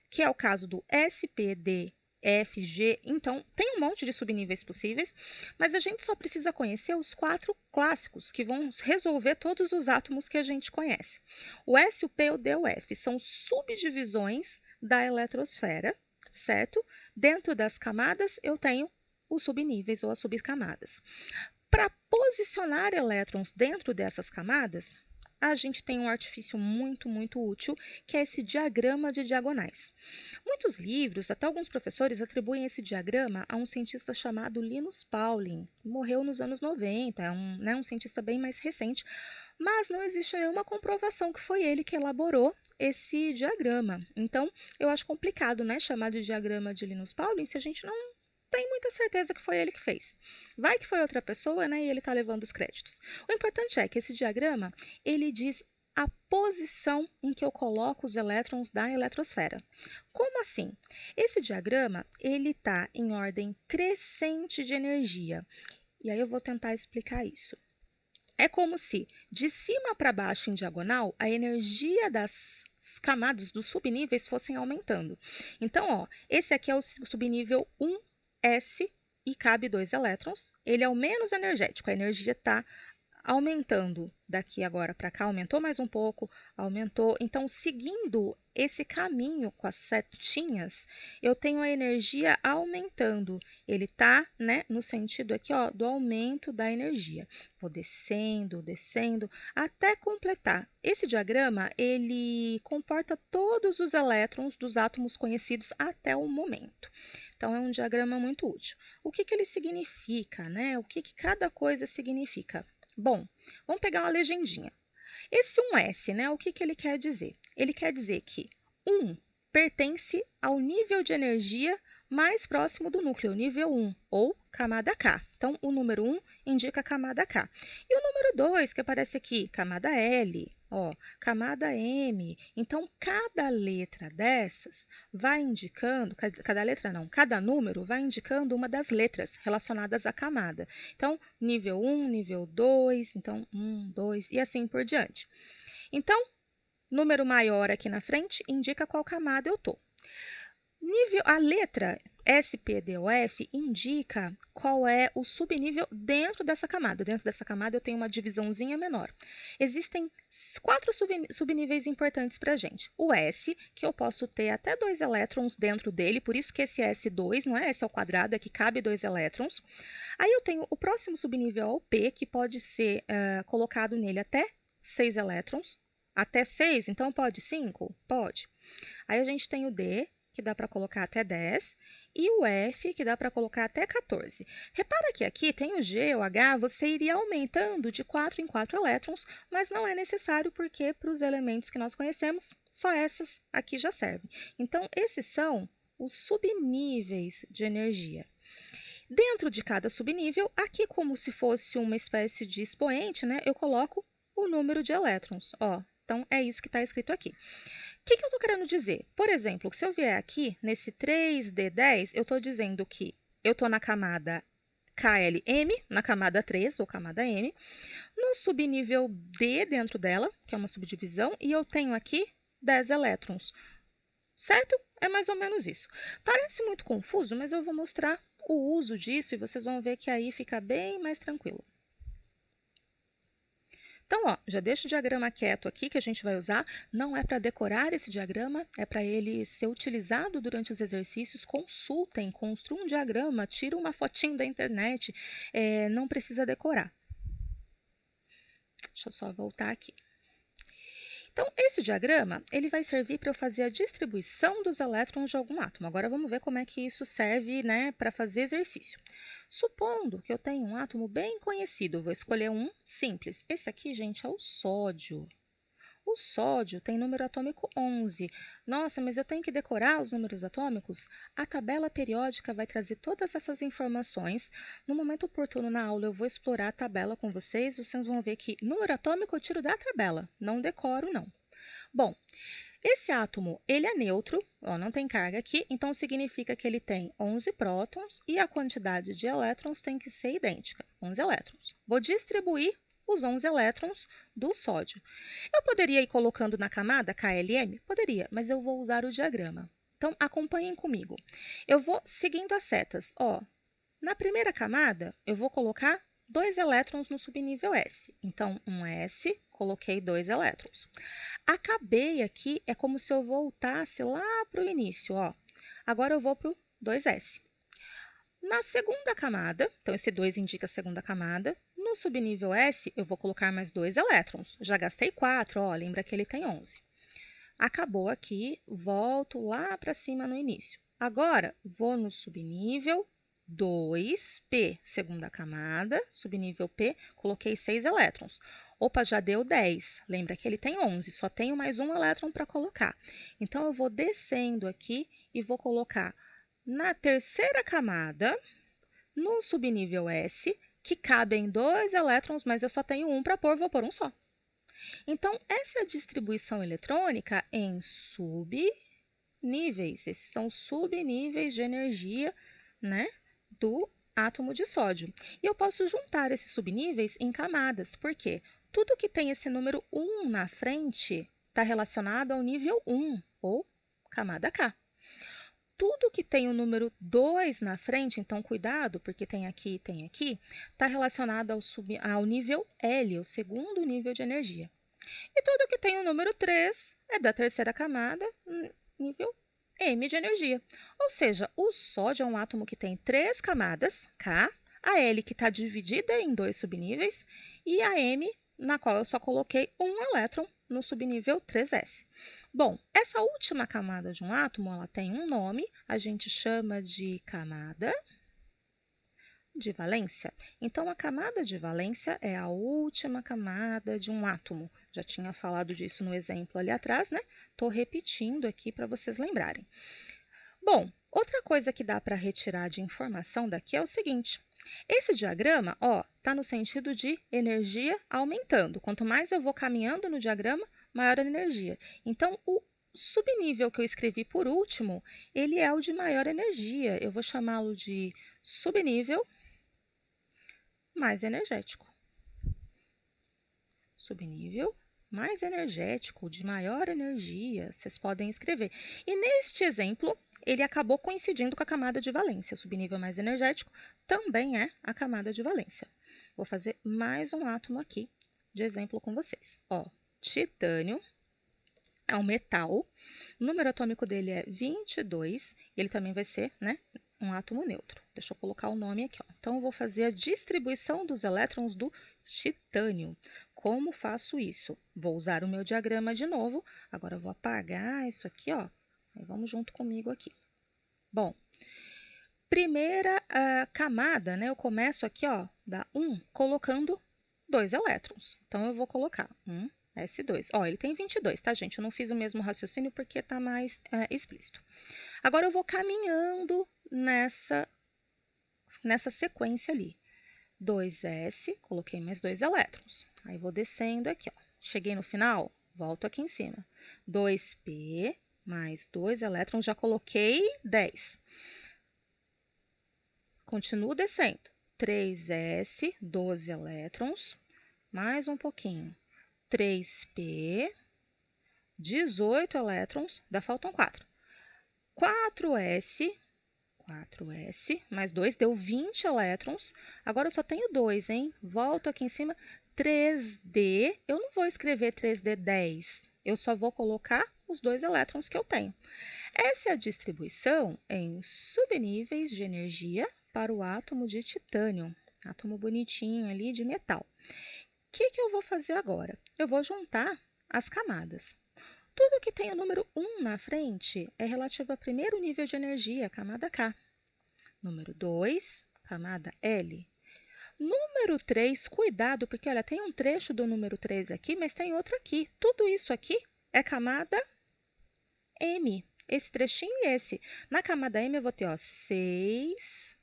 que é o caso do S, P, D, F, G. Então, tem um monte de subníveis possíveis, mas a gente só precisa conhecer os 4 clássicos, que vão resolver todos os átomos que a gente conhece. O S, o P, o D e o F são subdivisões da eletrosfera, certo? Dentro das camadas, eu tenho os subníveis ou as subcamadas. Para posicionar elétrons dentro dessas camadas, a gente tem um artifício muito útil, que é esse diagrama de diagonais. Muitos livros, até alguns professores, atribuem esse diagrama a um cientista chamado Linus Pauling. Morreu nos anos 90, é um cientista bem mais recente, mas não existe nenhuma comprovação que foi ele que elaborou esse diagrama. Então, eu acho complicado, né, chamar de diagrama de Linus Pauling se a gente não tem muita certeza que foi ele que fez. Vai que foi outra pessoa, né, e ele está levando os créditos. O importante é que esse diagrama, ele diz a posição em que eu coloco os elétrons da eletrosfera. Como assim? Esse diagrama, ele está em ordem crescente de energia. E aí eu vou tentar explicar isso. É como se, de cima para baixo em diagonal, a energia das camadas dos subníveis fossem aumentando. Então, ó, esse aqui é o subnível 1s e cabe 2 elétrons. Ele é o menos energético, a energia está aumentando daqui agora para cá, aumentou mais um pouco, aumentou. Então, seguindo esse caminho com as setinhas, eu tenho a energia aumentando. Ele está, né, no sentido aqui, ó, do aumento da energia. Vou descendo, descendo, até completar. Esse diagrama, ele comporta todos os elétrons dos átomos conhecidos até o momento. Então, é um diagrama muito útil. O que ele significa, né? O que cada coisa significa? Bom, vamos pegar uma legendinha. Esse 1s, né, o que ele quer dizer? Ele quer dizer que 1 pertence ao nível de energia mais próximo do núcleo, nível 1, ou camada K. Então, o número 1 indica a camada K. E o número 2, que aparece aqui, camada L, ó, camada M. Então, cada letra dessas vai indicando, cada letra não, cada número vai indicando uma das letras relacionadas à camada. Então, nível 1, nível 2, então 1, 2 e assim por diante. Então, número maior aqui na frente indica qual camada eu estou. A letra S, P, D ou F indica qual é o subnível dentro dessa camada. Dentro dessa camada eu tenho uma divisãozinha menor. Existem 4 subníveis importantes para a gente. O S, que eu posso ter até 2 elétrons dentro dele, por isso que esse S2, não é? S ao quadrado, é que cabe 2 elétrons. Aí eu tenho o próximo subnível, o P, que pode ser colocado nele até 6 elétrons. Até 6, então pode 5? Pode. Aí a gente tem o D, que dá para colocar até 10, e o F, que dá para colocar até 14. Repara que aqui tem o G, o H, você iria aumentando de 4 em 4 elétrons, mas não é necessário porque para os elementos que nós conhecemos, só essas aqui já servem. Então, esses são os subníveis de energia. Dentro de cada subnível, aqui como se fosse uma espécie de expoente, né, eu coloco o número de elétrons. Ó, então, é isso que está escrito aqui. O que eu estou querendo dizer? Por exemplo, se eu vier aqui, nesse 3D10, eu estou dizendo que eu estou na camada KLM, na camada 3, ou camada M, no subnível D dentro dela, que é uma subdivisão, e eu tenho aqui 10 elétrons. Certo? É mais ou menos isso. Parece muito confuso, mas eu vou mostrar o uso disso e vocês vão ver que aí fica bem mais tranquilo. Então, ó, já deixa o diagrama quieto aqui que a gente vai usar. Não é para decorar esse diagrama, é para ele ser utilizado durante os exercícios. Consultem, construam um diagrama, tira uma fotinho da internet, não precisa decorar. Deixa eu só voltar aqui. Então, esse diagrama ele vai servir para eu fazer a distribuição dos elétrons de algum átomo. Agora, vamos ver como é que isso serve, né, para fazer exercício. Supondo que eu tenho um átomo bem conhecido, eu vou escolher um simples. Esse aqui, gente, é o sódio. O sódio tem número atômico 11. Nossa, mas eu tenho que decorar os números atômicos? A tabela periódica vai trazer todas essas informações. No momento oportuno na aula, eu vou explorar a tabela com vocês. Vocês vão ver que número atômico eu tiro da tabela, não decoro, não. Bom, esse átomo, ele é neutro, ó, não tem carga aqui, então significa que ele tem 11 prótons e a quantidade de elétrons tem que ser idêntica, 11 elétrons. Vou distribuir os 11 elétrons do sódio. Eu poderia ir colocando na camada KLM? Poderia, mas eu vou usar o diagrama. Então, acompanhem comigo. Eu vou seguindo as setas. Ó, na primeira camada, eu vou colocar 2 elétrons no subnível S. Então, um S, coloquei 2 elétrons. Acabei aqui, é como se eu voltasse lá para o início. Ó. Agora eu vou para o 2S. Na segunda camada, então esse 2 indica a segunda camada, no subnível S eu vou colocar mais 2 elétrons. Já gastei 4, ó, lembra que ele tem 11. Acabou aqui, volto lá para cima no início. Agora, vou no subnível 2P, segunda camada, subnível P, coloquei 6 elétrons. Opa, já deu 10. Lembra que ele tem 11, só tenho mais um elétron para colocar. Então, eu vou descendo aqui e vou colocar na terceira camada, no subnível S, que cabem 2 elétrons, mas eu só tenho um para pôr, vou pôr um só. Então, essa é a distribuição eletrônica em subníveis. Esses são subníveis de energia, né, do átomo de sódio. E eu posso juntar esses subníveis em camadas, porque tudo que tem esse número 1 na frente está relacionado ao nível 1, ou camada K. Tudo que tem o número 2 na frente, então cuidado, porque tem aqui, está relacionado ao nível L, o segundo nível de energia. E tudo que tem o número 3 é da terceira camada, nível M de energia. Ou seja, o sódio é um átomo que tem 3 camadas, K, a L que está dividida em 2 subníveis e a M, na qual eu só coloquei um elétron no subnível 3S. Bom, essa última camada de um átomo, ela tem um nome, a gente chama de camada de valência. Então, a camada de valência é a última camada de um átomo. Já tinha falado disso no exemplo ali atrás, né? Estou repetindo aqui para vocês lembrarem. Bom, outra coisa que dá para retirar de informação daqui é o seguinte. Esse diagrama, ó, está no sentido de energia aumentando. Quanto mais eu vou caminhando no diagrama, maior a energia. Então, o subnível que eu escrevi por último, ele é o de maior energia. Eu vou chamá-lo de subnível mais energético. Subnível mais energético, de maior energia, vocês podem escrever. E neste exemplo, ele acabou coincidindo com a camada de valência. O subnível mais energético também é a camada de valência. Vou fazer mais um átomo aqui de exemplo com vocês. Ó, titânio é um metal, o número atômico dele é 22, e ele também vai ser, né, um átomo neutro. Deixa eu colocar o nome aqui. Ó. Então, eu vou fazer a distribuição dos elétrons do titânio. Como faço isso? Vou usar o meu diagrama de novo. Agora, eu vou apagar isso aqui, ó. Aí, vamos junto comigo aqui. Bom, primeira camada, né, eu começo aqui, ó, da 1, colocando 2 elétrons. Então, eu vou colocar 1, S2. Ó, ele tem 22, tá, gente? Eu não fiz o mesmo raciocínio porque está mais explícito. Agora, eu vou caminhando nessa sequência ali. 2S, coloquei mais 2 elétrons. Aí, vou descendo aqui, ó. Cheguei no final, volto aqui em cima. 2P mais 2 elétrons, já coloquei 10. Continuo descendo. 3S, 12 elétrons, mais um pouquinho. 3P, 18 elétrons, ainda faltam 4. 4S, 4s mais 2 deu 20 elétrons. Agora eu só tenho 2, hein? Volto aqui em cima. 3d, eu não vou escrever 3d10. Eu só vou colocar os 2 elétrons que eu tenho. Essa é a distribuição em subníveis de energia para o átomo de titânio. Átomo bonitinho ali de metal. O que eu vou fazer agora? Eu vou juntar as camadas. Tudo que tem o número 1 na frente é relativo ao primeiro nível de energia, camada K. Número 2, camada L. Número 3, cuidado, porque olha, tem um trecho do número 3 aqui, mas tem outro aqui. Tudo isso aqui é camada M. Esse trechinho e esse. Na camada M eu vou ter, ó, 6,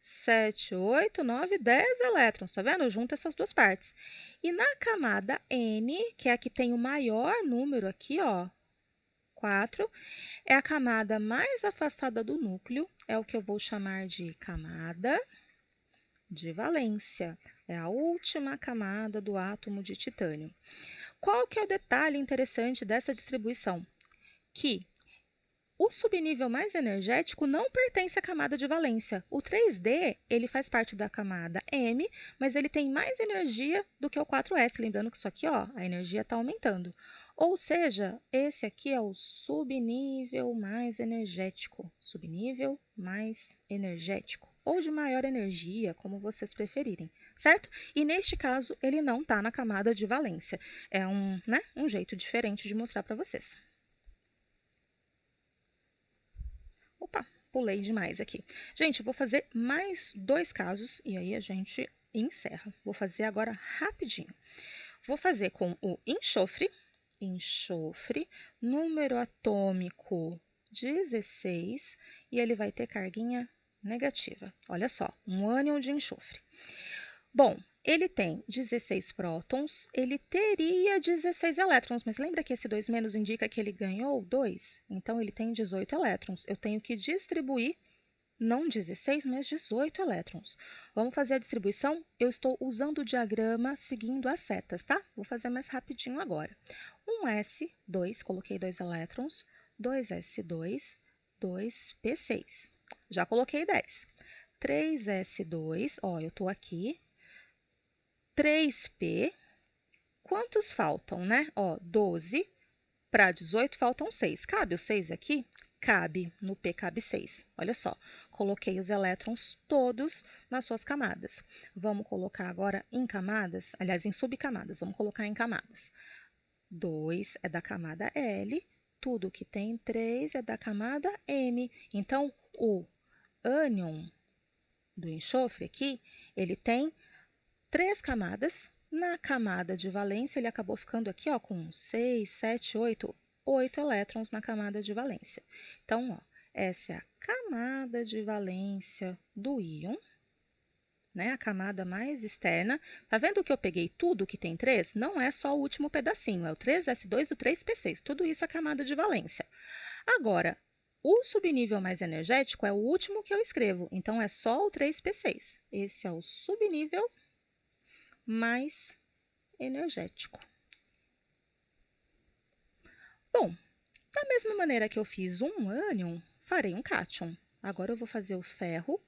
7, 8, 9, 10 elétrons, tá vendo? Eu junto essas duas partes. E na camada N, que é a que tem o maior número aqui, ó, 4, é a camada mais afastada do núcleo, é o que eu vou chamar de camada de valência. É a última camada do átomo de titânio. Qual que é o detalhe interessante dessa distribuição? Que o subnível mais energético não pertence à camada de valência. O 3D, ele faz parte da camada M, mas ele tem mais energia do que o 4S. Lembrando que isso aqui, ó, a energia está aumentando. Ou seja, esse aqui é o subnível mais energético. Subnível mais energético. Ou de maior energia, como vocês preferirem, certo? E neste caso, ele não está na camada de valência. É um jeito diferente de mostrar para vocês. Opa, pulei demais aqui. Gente, eu vou fazer mais 2 casos e aí a gente encerra. Vou fazer agora rapidinho. Vou fazer com o enxofre, número atômico 16, e ele vai ter carguinha negativa. Olha só, um ânion de enxofre. Bom, ele tem 16 prótons, ele teria 16 elétrons, mas lembra que esse 2 menos indica que ele ganhou 2? Então, ele tem 18 elétrons. Eu tenho que distribuir, não 16, mas 18 elétrons. Vamos fazer a distribuição? Eu estou usando o diagrama seguindo as setas, tá? Vou fazer mais rapidinho agora. 1s2, coloquei 2 elétrons, 2s2, 2p6. Já coloquei 10. 3s2, ó, eu estou aqui. 3p, quantos faltam, né? Ó, 12 para 18 faltam 6. Cabe o 6 aqui? Cabe, no P cabe 6. Olha só, coloquei os elétrons todos nas suas camadas. Vamos colocar agora em camadas, aliás, em subcamadas, vamos colocar em camadas. 2 é da camada L, tudo que tem 3 é da camada M. Então, o ânion do enxofre aqui, ele tem 3 camadas. Na camada de valência, ele acabou ficando aqui ó, com 6, 7, 8 elétrons na camada de valência. Então, ó, essa é a camada de valência do íon, né? A camada mais externa. Tá vendo que eu peguei tudo que tem 3? Não é só o último pedacinho, é o 3s2 e o 3p6. Tudo isso é camada de valência. Agora, o subnível mais energético é o último que eu escrevo, então é só o 3p6. Esse é o subnível mais energético. Bom, da mesma maneira que eu fiz um ânion, farei um cátion. Agora eu vou fazer o ferro,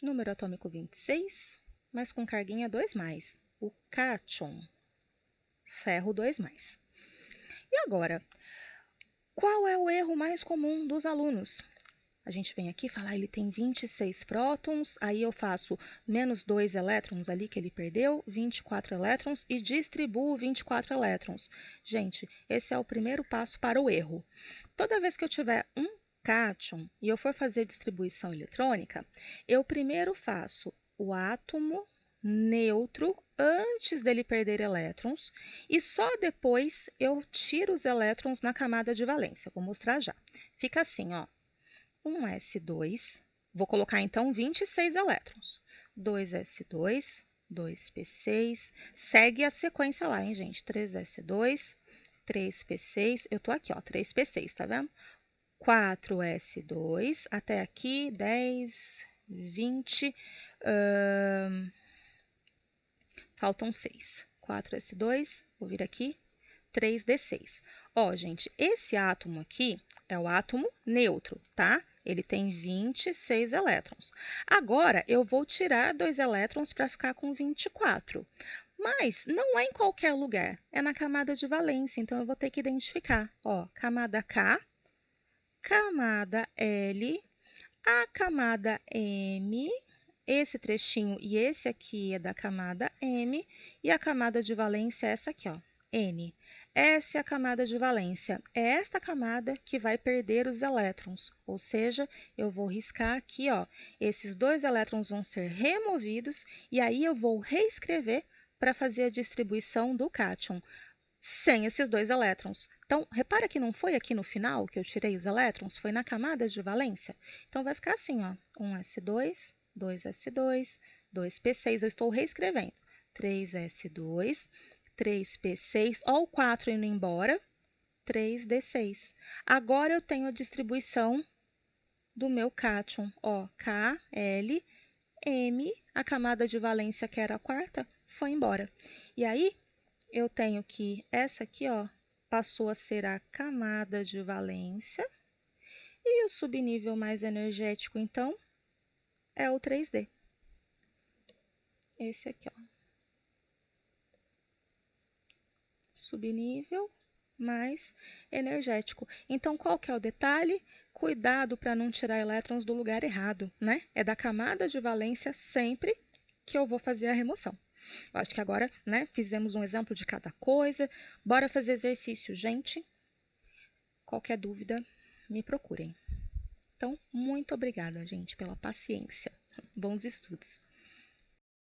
número atômico 26, mas com carguinha 2+. O cátion, ferro 2+. E agora, qual é o erro mais comum dos alunos? A gente vem aqui falar, ele tem 26 prótons, aí eu faço menos 2 elétrons ali que ele perdeu, 24 elétrons, e distribuo 24 elétrons. Gente, esse é o primeiro passo para o erro. Toda vez que eu tiver um cátion e eu for fazer distribuição eletrônica, eu primeiro faço o átomo neutro antes dele perder elétrons, e só depois eu tiro os elétrons na camada de valência. Vou mostrar já. Fica assim, ó. 1s2, vou colocar então 26 elétrons. 2s2, 2p6, segue a sequência lá, hein, gente? 3s2, 3p6, eu tô aqui, ó, 3p6, tá vendo? 4s2, até aqui, 10, 20, faltam 6. 4s2, vou vir aqui, 3d6. Ó, gente, esse átomo aqui é o átomo neutro, tá? ele tem 26 elétrons. Agora, eu vou tirar 2 elétrons para ficar com 24. Mas não é em qualquer lugar, é na camada de valência, então eu vou ter que identificar. Ó, camada K, camada L, a camada M, esse trechinho e esse aqui é da camada M, e a camada de valência é essa aqui, ó, N. Essa é a camada de valência. É esta camada que vai perder os elétrons, ou seja, eu vou riscar aqui, ó, esses 2 elétrons vão ser removidos, e aí eu vou reescrever para fazer a distribuição do cátion sem esses 2 elétrons. Então, repara que não foi aqui no final que eu tirei os elétrons, foi na camada de valência. Então, vai ficar assim, ó, 1s2, 2s2, 2p6, eu estou reescrevendo. 3s2, 3p6, ó o 4 indo embora, 3d6. Agora, eu tenho a distribuição do meu cátion, ó, K, L, M, a camada de valência, que era a quarta, foi embora. E aí, eu tenho que essa aqui, ó, passou a ser a camada de valência. E o subnível mais energético, então, é o 3D. Esse aqui, ó. Subnível mais energético. Então, qual que é o detalhe? Cuidado para não tirar elétrons do lugar errado, né? É da camada de valência sempre que eu vou fazer a remoção. Acho que agora, né, fizemos um exemplo de cada coisa. Bora fazer exercício, gente. Qualquer dúvida, me procurem. Então, muito obrigada, gente, pela paciência. Bons estudos!